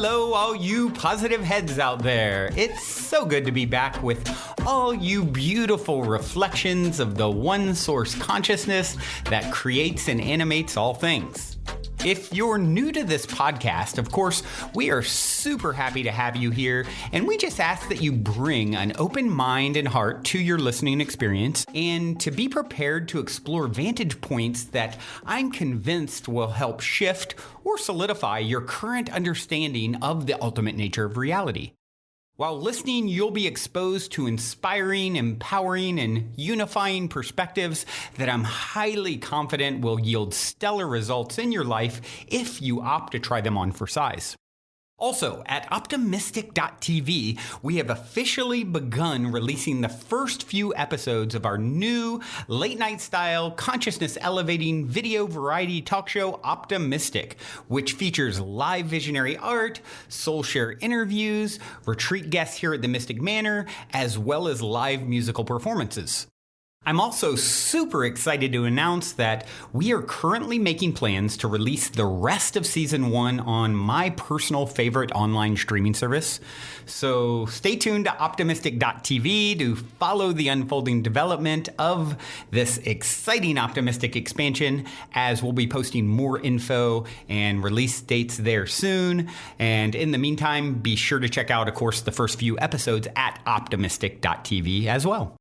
Hello, all you positive heads out there. It's so good to be back with all you beautiful reflections of the one source consciousness that creates and animates all things. If you're new to this podcast, of course, we are super happy to have you here, and we just ask that you bring an open mind and heart to your listening experience and to be prepared to explore vantage points that I'm convinced will help shift or solidify your current understanding of the ultimate nature of reality. While listening, you'll be exposed to inspiring, empowering, and unifying perspectives that I'm highly confident will yield stellar results in your life if you opt to try them on for size. Also, at optimistic.tv, we have officially begun releasing the first few episodes of our new late-night style, consciousness-elevating video variety talk show, Optimistic, which features live visionary art, soul share interviews, retreat guests here at the Mystic Manor, as well as live musical performances. I'm also super excited to announce that we are currently making plans to release the rest of Season 1 on my personal favorite online streaming service. So stay tuned to optimistic.tv to follow the unfolding development of this exciting Optimistic expansion, as we'll be posting more info and release dates there soon. And in the meantime, be sure to check out, of course, the first few episodes at optimistic.tv as well.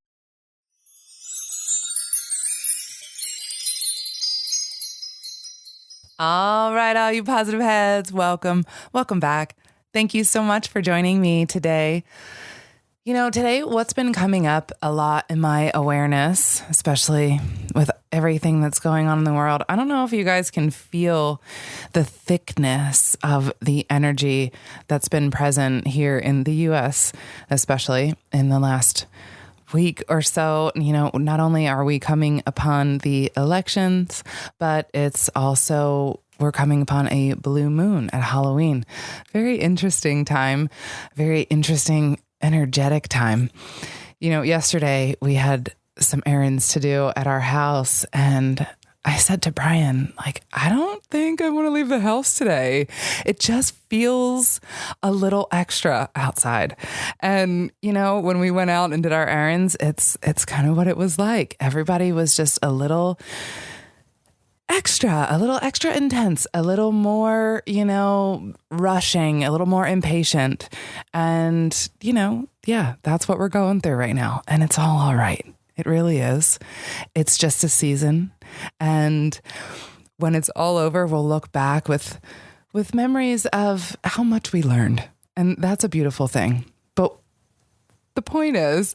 All right, all you positive heads, welcome back. Thank you so much for joining me today. You know, today, what's been coming up a lot in my awareness, especially with everything that's going on in the world, I don't know if you guys can feel the thickness of the energy that's been present here in the US, especially in the last week or so. You know, not only are we coming upon the elections, but it's also, we're coming upon a blue moon at Halloween. Very interesting time, very interesting, energetic time. You know, yesterday we had some errands to do at our house, and I said to Brian, like, I don't think I want to leave the house today. It just feels a little extra outside. And, you know, when we went out and did our errands, it's kind of what it was like. Everybody was just a little extra intense, a little more, you know, rushing, a little more impatient. And, you know, yeah, that's what we're going through right now. And it's all right. It really is. It's just a season. And when it's all over, we'll look back with memories of how much we learned. And that's a beautiful thing. But the point is,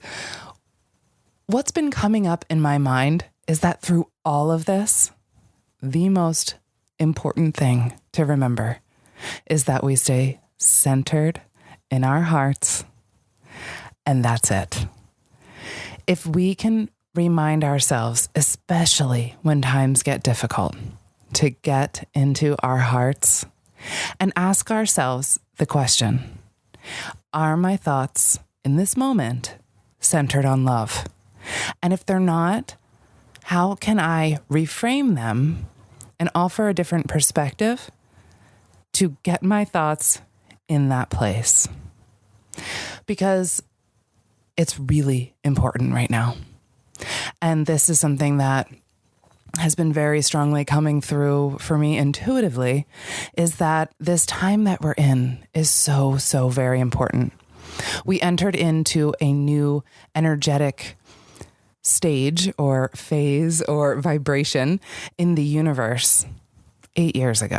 what's been coming up in my mind is that through all of this, the most important thing to remember is that we stay centered in our hearts. And that's it. If we can remind ourselves, especially when times get difficult, to get into our hearts and ask ourselves the question, are my thoughts in this moment centered on love? And if they're not, how can I reframe them and offer a different perspective to get my thoughts in that place? Because it's really important right now. And this is something that has been very strongly coming through for me intuitively, is that this time that we're in is so, so very important. We entered into a new energetic stage or phase or vibration in the universe 8 years ago.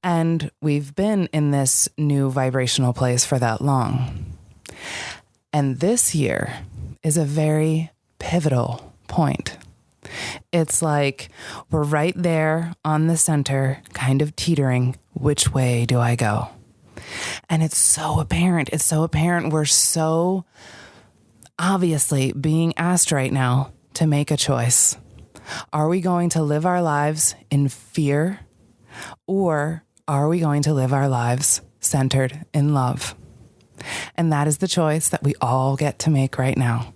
And we've been in this new vibrational place for that long. And this year is a very pivotal point. It's like we're right there on the center, kind of teetering. Which way do I go? And it's so apparent. It's so apparent. We're so obviously being asked right now to make a choice. Are we going to live our lives in fear, or are we going to live our lives centered in love? And that is the choice that we all get to make right now.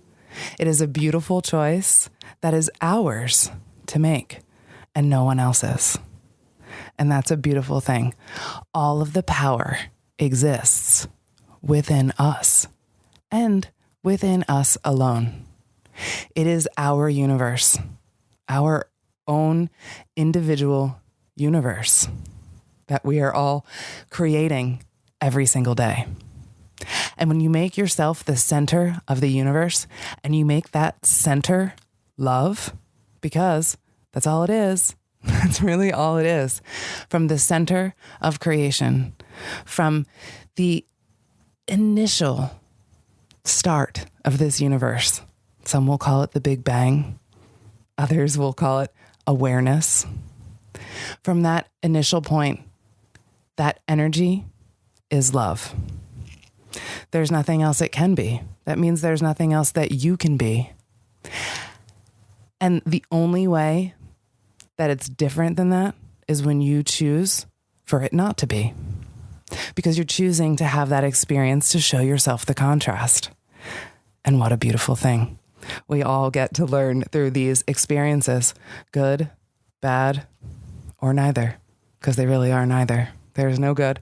It is a beautiful choice that is ours to make and no one else's. And that's a beautiful thing. All of the power exists within us and within us alone. It is our universe, our own individual universe that we are all creating every single day. And when you make yourself the center of the universe and you make that center love, because that's all it is. That's really all it is. From the center of creation, from the initial start of this universe. Some will call it the Big Bang. Others will call it awareness. From that initial point, that energy is love. There's nothing else it can be. That means there's nothing else that you can be. And the only way that it's different than that is when you choose for it not to be. Because you're choosing to have that experience to show yourself the contrast. And what a beautiful thing. We all get to learn through these experiences, good, bad, or neither, because they really are neither. There is no good.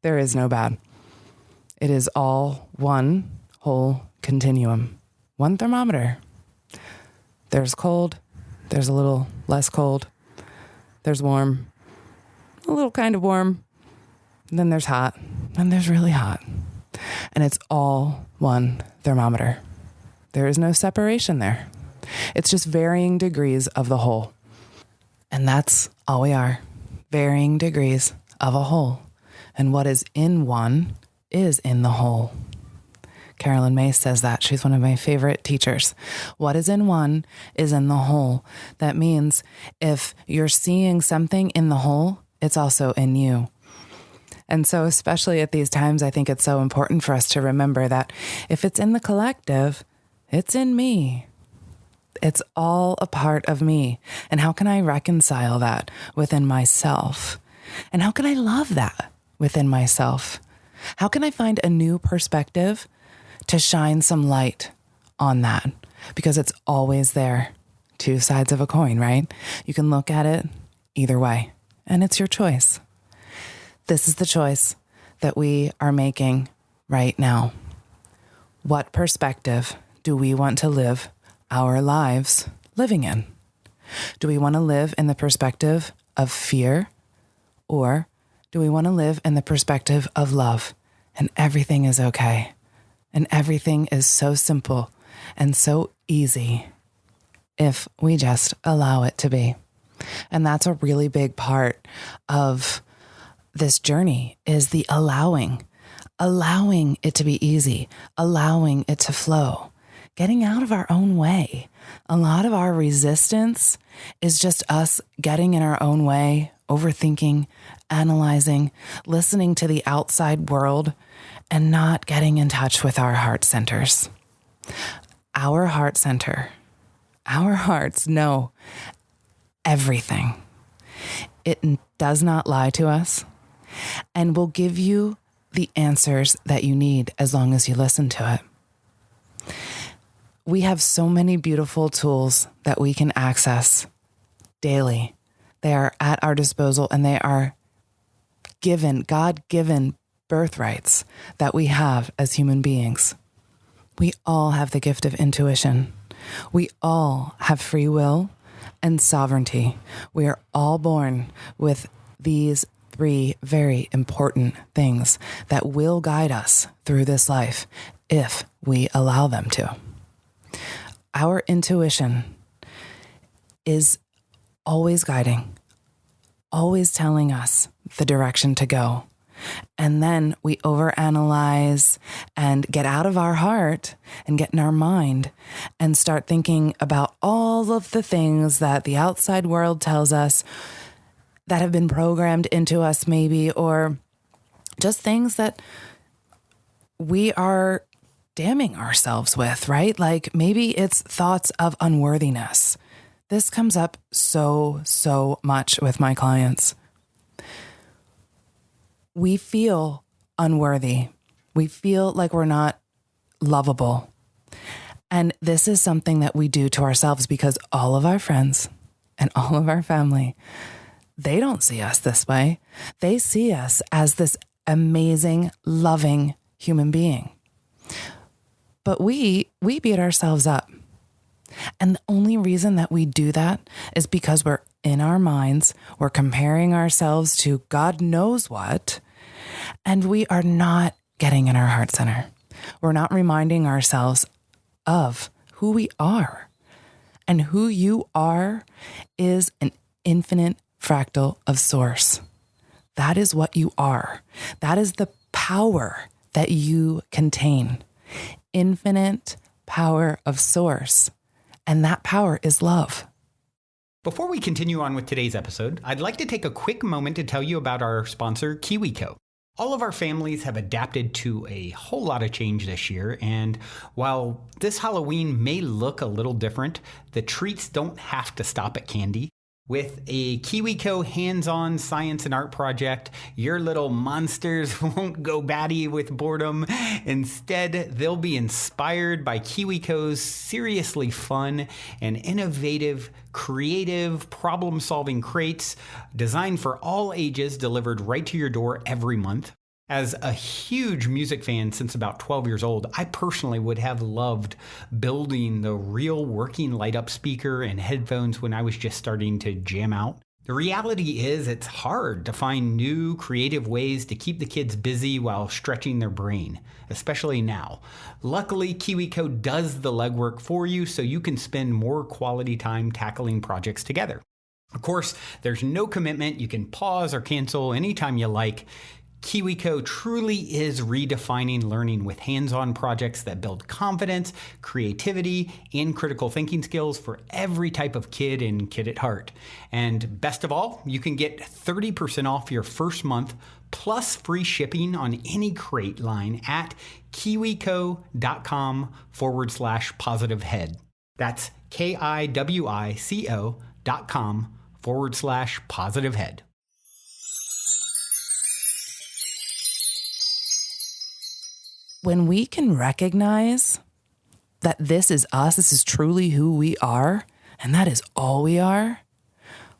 There is no bad. It is all one whole continuum, one thermometer. There's cold. There's a little less cold. There's warm, a little kind of warm. And then there's hot, and there's really hot. And it's all one thermometer. There is no separation there. It's just varying degrees of the whole. And that's all we are, varying degrees of a whole. And what is in one is in the whole. Carolyn May says that. She's one of my favorite teachers. What is in one is in the whole. That means if you're seeing something in the whole, it's also in you. And so especially at these times, I think it's so important for us to remember that if it's in the collective, it's in me. It's all a part of me. And how can I reconcile that within myself? And how can I love that within myself? How can I find a new perspective to shine some light on that? Because it's always there. Two sides of a coin, right? You can look at it either way, and it's your choice. This is the choice that we are making right now. What perspective do we want to live our lives living in? Do we want to live in the perspective of fear, or do we want to live in the perspective of love and everything is okay and everything is so simple and so easy if we just allow it to be? And that's a really big part of this journey, is the allowing it to be easy, allowing it to flow, getting out of our own way. A lot of our resistance is just us getting in our own way, overthinking, analyzing, listening to the outside world, and not getting in touch with our heart centers. Our heart center, our hearts know everything. It does not lie to us and will give you the answers that you need as long as you listen to it. We have so many beautiful tools that we can access daily. They are at our disposal, and they are God-given birthrights that we have as human beings. We all have the gift of intuition. We all have free will and sovereignty. We are all born with these three very important things that will guide us through this life if we allow them to. Our intuition is always guiding, always telling us the direction to go. And then we overanalyze and get out of our heart and get in our mind and start thinking about all of the things that the outside world tells us that have been programmed into us maybe, or just things that we are damning ourselves with, right? Like maybe it's thoughts of unworthiness. This comes up so much with my clients. We feel unworthy. We feel like we're not lovable. And this is something that we do to ourselves because all of our friends and all of our family they don't see us this way. They see us as this amazing, loving human being. But we beat ourselves up. And the only reason that we do that is because we're in our minds, we're comparing ourselves to God knows what, and we are not getting in our heart center. We're not reminding ourselves of who we are. And who you are is an infinite fractal of source. That is what you are. That is the power that you contain. Infinite power of source. And that power is love. Before we continue on with today's episode, I'd like to take a quick moment to tell you about our sponsor, KiwiCo. All of our families have adapted to a whole lot of change this year, and while this Halloween may look a little different, the treats don't have to stop at candy. With a KiwiCo hands-on science and art project, your little monsters won't go batty with boredom. Instead, they'll be inspired by KiwiCo's seriously fun and innovative, creative, problem-solving crates designed for all ages, delivered right to your door every month. As a huge music fan since about 12 years old, I personally would have loved building the real working light-up speaker and headphones when I was just starting to jam out. The reality is it's hard to find new creative ways to keep the kids busy while stretching their brain, especially now. Luckily, KiwiCo does the legwork for you so you can spend more quality time tackling projects together. Of course, there's no commitment. You can pause or cancel anytime you like. KiwiCo truly is redefining learning with hands-on projects that build confidence, creativity, and critical thinking skills for every type of kid and kid at heart. And best of all, you can get 30% off your first month plus free shipping on any crate line at kiwico.com/positivehead. That's KIWICO.com/positivehead. When we can recognize that this is us, this is truly who we are, and that is all we are,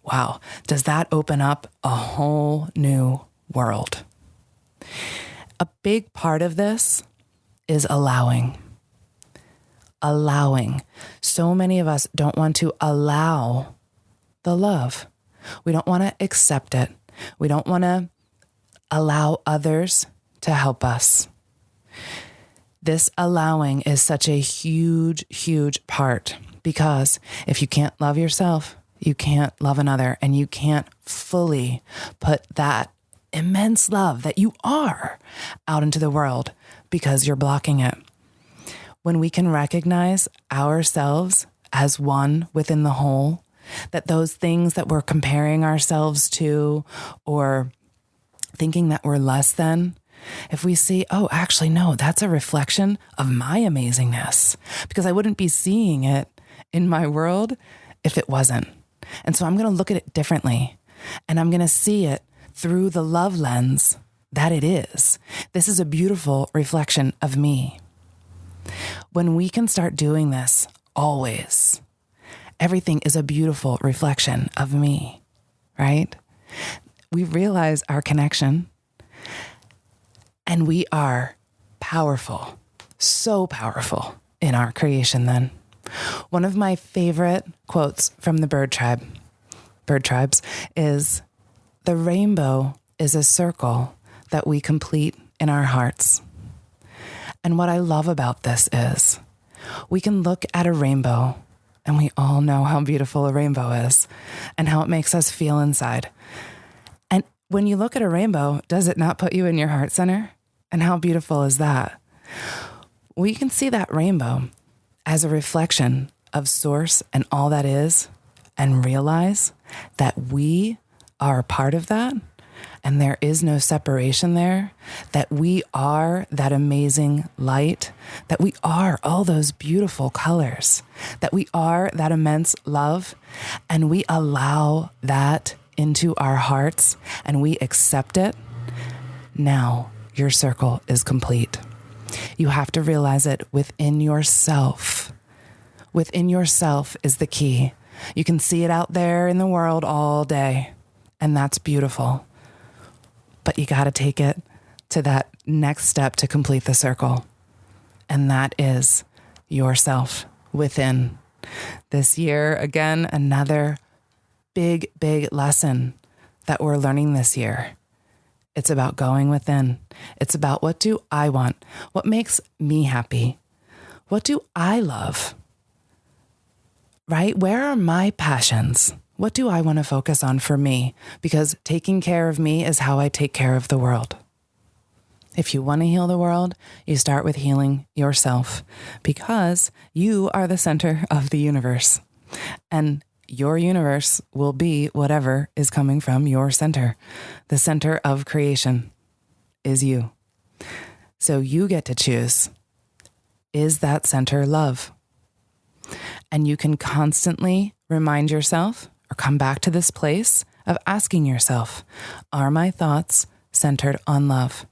wow, does that open up a whole new world? A big part of this is allowing. Allowing. So many of us don't want to allow the love. We don't want to accept it. We don't want to allow others to help us. This allowing is such a huge, huge part, because if you can't love yourself, you can't love another, and you can't fully put that immense love that you are out into the world because you're blocking it. When we can recognize ourselves as one within the whole, that those things that we're comparing ourselves to or thinking that we're less than, if we see, oh, actually, no, that's a reflection of my amazingness, because I wouldn't be seeing it in my world if it wasn't. And so I'm going to look at it differently, and I'm going to see it through the love lens that it is. This is a beautiful reflection of me. When we can start doing this always, everything is a beautiful reflection of me, right? We realize our connection. And we are powerful, so powerful in our creation then. One of my favorite quotes from the bird tribes, is, "The rainbow is a circle that we complete in our hearts." And what I love about this is we can look at a rainbow, and we all know how beautiful a rainbow is and how it makes us feel inside. And when you look at a rainbow, does it not put you in your heart center? And how beautiful is that? We can see that rainbow as a reflection of source and all that is, and realize that we are a part of that, and there is no separation there, that we are that amazing light, that we are all those beautiful colors, that we are that immense love, and we allow that into our hearts and we accept it. Now your circle is complete. You have to realize it within yourself. Within yourself is the key. You can see it out there in the world all day, And that's beautiful. But you got to take it to that next step to complete the circle. And that is yourself within. This year, again, another big, big lesson that we're learning this year. It's about going within. It's about, what do I want? What makes me happy? What do I love? Right? Where are my passions? What do I want to focus on for me? Because taking care of me is how I take care of the world. If you want to heal the world, you start with healing yourself, because you are the center of the universe. And your universe will be whatever is coming from your center. The center of creation is you. So you get to choose. Is that center love? And you can constantly remind yourself, or come back to this place of asking yourself, are my thoughts centered on love?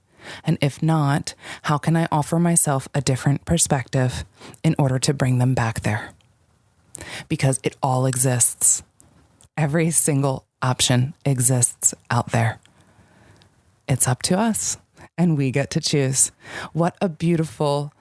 And if not, how can I offer myself a different perspective in order to bring them back there? Because it all exists. Every single option exists out there. It's up to us, and we get to choose. What a beautiful,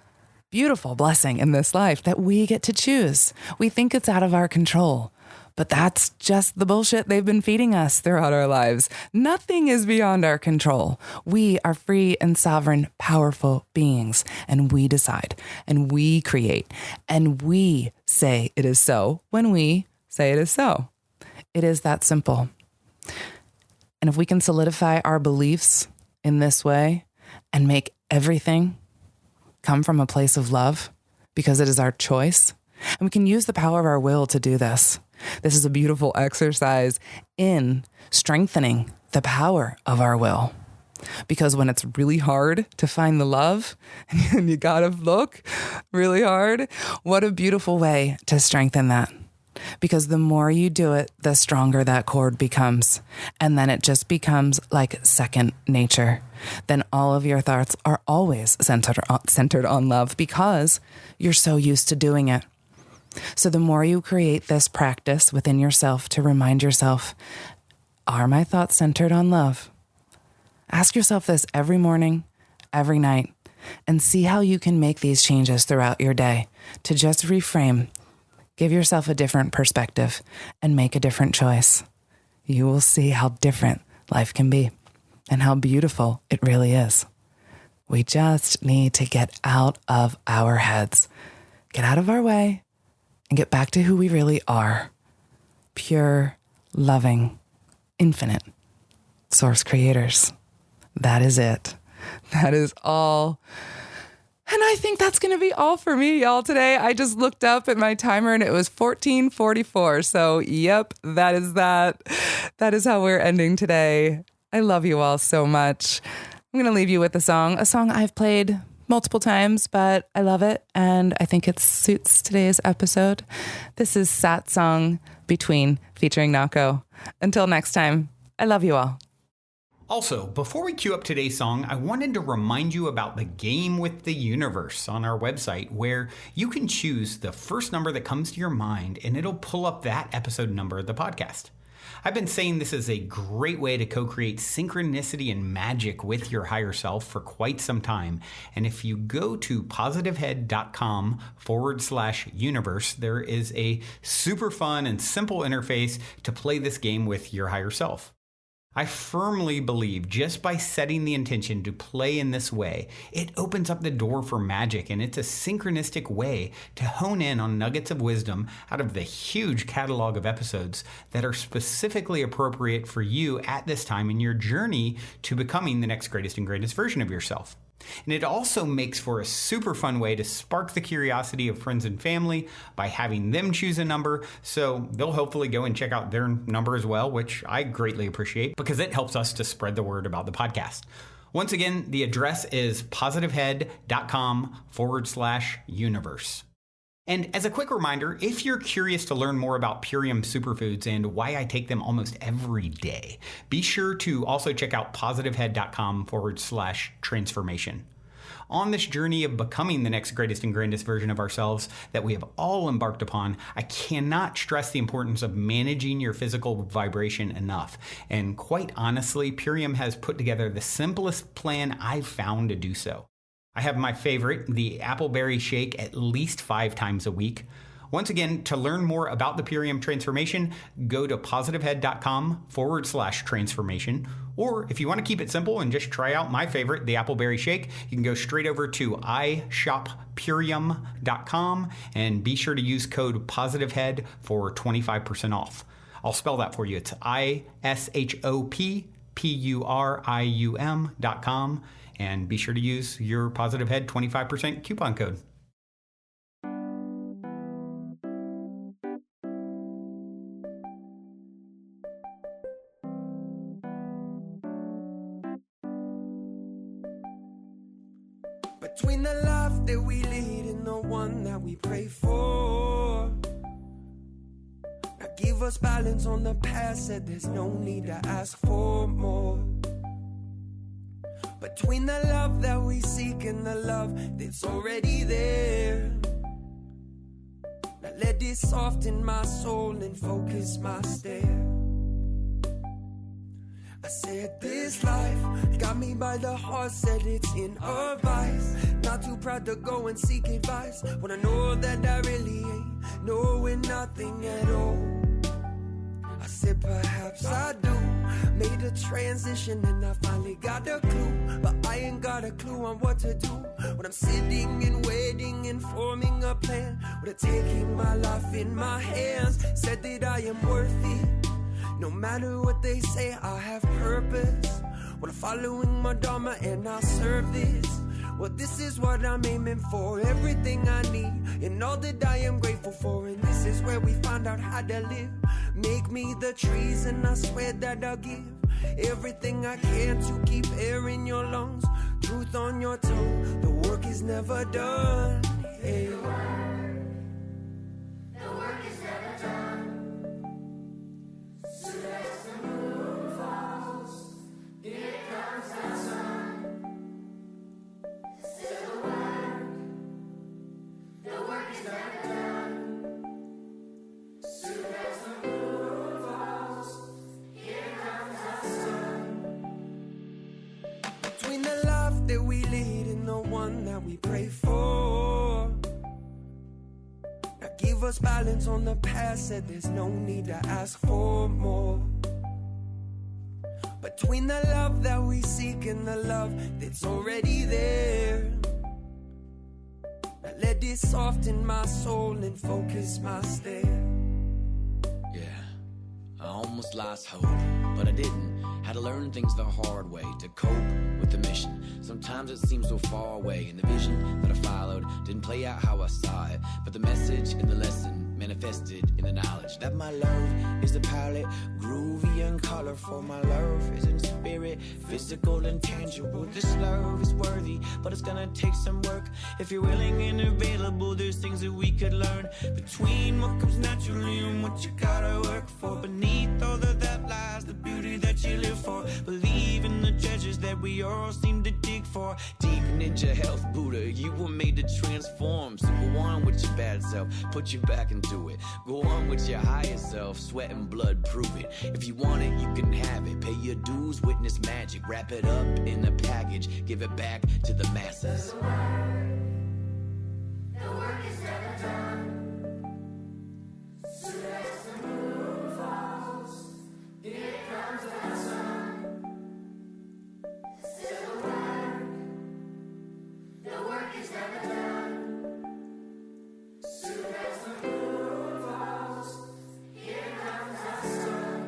beautiful blessing in this life that we get to choose. We think it's out of our control, but that's just the bullshit they've been feeding us throughout our lives. Nothing is beyond our control. We are free and sovereign, powerful beings, and we decide, and we create, and we say it is so when we say it is so. It is that simple. And if we can solidify our beliefs in this way and make everything come from a place of love, because it is our choice, and we can use the power of our will to do this. This is a beautiful exercise in strengthening the power of our will. Because when it's really hard to find the love, and you gotta look really hard, what a beautiful way to strengthen that. Because the more you do it, the stronger that cord becomes. And then it just becomes like second nature. Then all of your thoughts are always centered on love, because you're so used to doing it. So the more you create this practice within yourself to remind yourself, are my thoughts centered on love? Ask yourself this every morning, every night, and see how you can make these changes throughout your day to just reframe, give yourself a different perspective, and make a different choice. You will see how different life can be and how beautiful it really is. We just need to get out of our heads, get out of our way, and get back to who we really are. Pure, loving, infinite source creators. That is it. That is all. And I think that's going to be all for me, y'all, today. I just looked up at my timer and it was 14:44. So, yep, that is that. That is how we're ending today. I love you all so much. I'm going to leave you with a song I've played multiple times, but I love it, and I think it suits today's episode. This is Sat Song Between featuring Nako. Until next time, I love you all. Also, before we cue up today's song, I wanted to remind you about the game with the universe on our website, where you can choose the first number that comes to your mind, and it'll pull up that episode number of the podcast. I've been saying this is a great way to co-create synchronicity and magic with your higher self for quite some time. And if you go to positivehead.com/universe, there is a super fun and simple interface to play this game with your higher self. I firmly believe just by setting the intention to play in this way, it opens up the door for magic, and it's a synchronistic way to hone in on nuggets of wisdom out of the huge catalog of episodes that are specifically appropriate for you at this time in your journey to becoming the next greatest and greatest version of yourself. And it also makes for a super fun way to spark the curiosity of friends and family by having them choose a number, so they'll hopefully go and check out their number as well, which I greatly appreciate because it helps us to spread the word about the podcast. Once again, the address is positivehead.com/universe. And as a quick reminder, if you're curious to learn more about Purium superfoods and why I take them almost every day, be sure to also check out positivehead.com/transformation. On this journey of becoming the next greatest and grandest version of ourselves that we have all embarked upon, I cannot stress the importance of managing your physical vibration enough. And quite honestly, Purium has put together the simplest plan I've found to do so. I have my favorite, the appleberry shake, at least 5 times a week. Once again, to learn more about the Purium transformation, go to positivehead.com/transformation. Or if you want to keep it simple and just try out my favorite, the appleberry shake, you can go straight over to ishoppurium.com and be sure to use code positivehead for 25% off. I'll spell that for you. It's ishoppurium.com, and be sure to use your positivehead 25% coupon code. Between the life that we lead and the one that we pray for, now give us balance on the path, said there's no need to ask for more. Between the love that we seek and the love that's already there, now let it soften my soul and focus my stare. I said this life got me by the heart, said it's in a vice. Not too proud to go and seek advice when I know that I really ain't knowing nothing at all. I said perhaps I do. Made a transition and I finally got a clue, but I ain't got a clue on what to do when I'm sitting and waiting and forming a plan, with taking my life in my hands. Said that I am worth it. No matter what they say, I have purpose. When I'm following my dharma and I serve this, well, this is what I'm aiming for. Everything I need and all that I am grateful for. And this is where we find out how to live. Make me the trees and I swear that I'll give everything I can to keep air in your lungs, truth on your tongue. The work is never done. Hey. The work is never done. Soon as the moon falls, here comes the sun. Still the work is never done. Soon as the moon falls, here comes the sun. Between the life that we lead and the one that we pray for, now give us balance on the path, said there's no need to ask for more. Between the love that we seek and the love that's already there, now let it soften my soul and focus my stare. Yeah, I almost lost hope, but I didn't. Had to learn things the hard way to cope with the mission. Sometimes it seems so far away, and the vision that I followed didn't play out how I saw it. But the message and the lesson manifested in the knowledge that my love is the palette, groovy and colorful. My love is in spirit, physical and tangible. This love is worthy, but it's gonna take some work. If you're willing and available, there's things that we could learn between what comes naturally and what you gotta work for. Beneath all of that lies the beauty that you live for. Believe in the treasures that we all seem to dig for. Deep ninja health Buddha, you were made to transform. So go on with your bad self, put your back into it. Go on with your higher self, sweat and blood, prove it. If you want it, you can have it. Pay your dues, witness magic. Wrap it up in a package, give it back to the masses. The work is never done. Soon as the moon falls, here comes the sun. Still the work is never done. Soon as the moon falls, here comes the sun.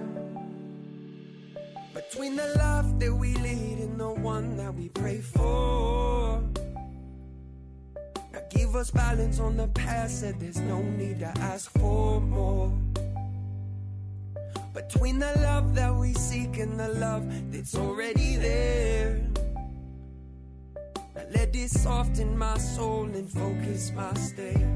Between the life that we lead and the one that we pray for, now give us balance on the path, said there's no need to ask for more. Between the love that we seek and the love that's already there, now let it soften my soul and focus my stare.